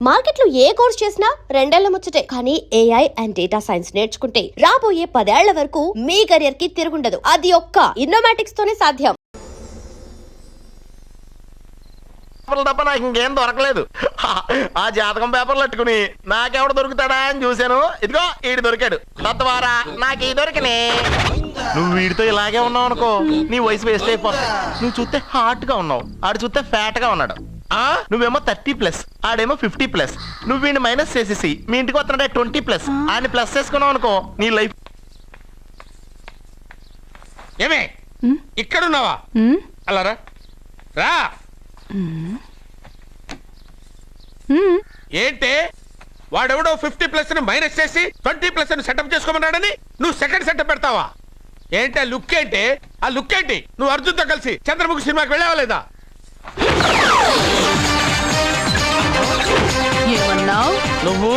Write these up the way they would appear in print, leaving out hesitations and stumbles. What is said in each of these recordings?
మార్కెట్లో ఏ కోర్స్ చేసినా రెండేళ్ల ముచ్చటే. కానీ ఏఐ అండ్ డేటా సైన్స్ నేర్చుకుంటే రాబోయే 10 ఏళ్ల వరకు మీ కెరియర్ కి తిరుగుండదు. అది ఒక్క ఇన్నోమాటిక్స్ తోనే సాధ్యం. తప్ప నాకు ఇంకేం దొరకలేదు. ఆ జాతకం పేపర్లు పెట్టుకుని నాకెవడు దొరుకుతాడా అని చూశాను. ఇదిగో ఈడు దొరికాడు. తద్వారా నాకు ఈ దొరికినే. నువ్వు వీడితో ఇలాగే ఉన్నావు అనుకో, నీ వయసు వేస్ట్ అయిపోతుంది. నువ్వు చూస్తే హార్ట్ గా ఉన్నావు, ఆడు చూస్తే ఫ్యాట్ గా ఉన్నాడు. నువ్వేమో 30+, ఆడేమో 50+. నువ్వు వీడిని మైనస్ చేసేసి మీ ఇంటికి వస్తున్నాడే 20+, ఆయన ప్లస్ చేసుకున్నావు అనుకో, నీ లైఫ్. ఏమే ఇక్కడున్నావా? అలా రా రా. ఏంటి వాడెవడో 50+ ని మైనస్ చేసి 20+ ని సెటప్ చేసుకోమన్నాడని నువ్వు సెకండ్ సెటప్ పెడతావా? ఏంటి ఆ లుక్ ఏంటి? ఆ లుక్ ఏంటి? నువ్వు అర్జున్తో కలిసి చంద్రముఖి సినిమాకి వెళ్ళావా లేదా? ఏమన్నావు? నువ్వు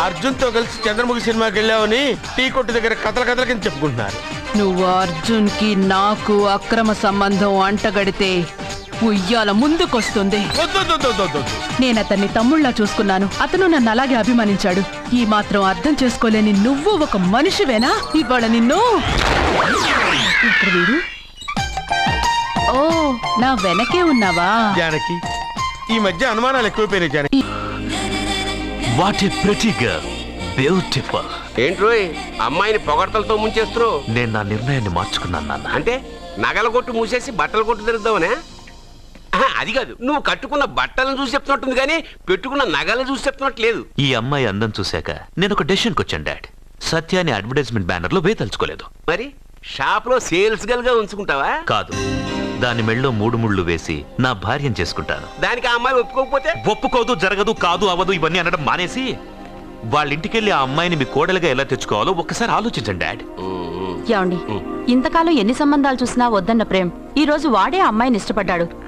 అర్జున్తో కలిసి చంద్రముఖి సినిమాకి వెళ్ళావని టీ కొట్టు దగ్గర కథల కింద చెప్పుకుంటున్నారు. నువ్వు అర్జున్ కి నాకు అక్రమ సంబంధం అంటగడితే ఉయ్యాల ముందుకొస్తుంది. నేను అతన్ని తమ్ముళ్లా చూసుకున్నాను. అతను నన్ను అలాగే అభిమానించాడు. ఈ మాత్రం అర్థం చేసుకోలేని నువ్వు ఒక మనిషివేనా? ఇవాళ నిన్ను వీడు. ఓ, నా వెనకే ఉన్నావా? జానకి, ఈ మధ్య అనుమానాలు ఎక్కువైపోయినాయి Janaki. What a pretty girl, beautiful. ఏంట్రోయ్ అమ్మాయిని పొగడతలతో ముంచేస్తున్నావు? నేను నా నిర్ణయాన్ని మార్చుకున్నాను నాన్న. అంటే నగల కొట్టు మూసేసి బట్టలు కొట్టు తిరుగుదామనే? అది కాదు, నువ్వు కట్టుకున్న బట్టలను చూసి చెప్తున్నట్టుంది కానీ పెట్టుకున్న నగలను చూసి చెప్తున్నట్టు లేదు. ఈ అమ్మాయి అందం చూశాక నేను ఒక డెసిషన్కి వచ్చాను డాడ్. సత్యాన్ని అడ్వర్టైజ్మెంట్ బ్యానర్ లో వేయదలుచుకోలేదు. మరి షాప్ లో సేల్స్ గర్ల్ గా ఉంచుకుంటావా? కాదు, దాని మెళ్ళో 3 ముళ్ళు వేసి నా భార్యను చేసుకుంటాను. దానికి ఆ అమ్మాయి ఒప్పుకోకపోతే? ఒప్పుకోదు, జరగదు, కాదు, అవదు ఇవన్నీ అనడం మానేసి వాళ్ళ ఇంటికెళ్ళి ఆ అమ్మాయిని మీ కోడలుగా ఎలా తెచ్చుకోవాలో ఒక్కసారి ఆలోచించండి డాడ్. ఏమండి, ఇంతకాలం ఎన్ని సంబంధాలు చూసినా వద్దన్న ప్రేమ్ ఈ రోజు వాడే అమ్మాయిని ఇష్టపడ్డాడు.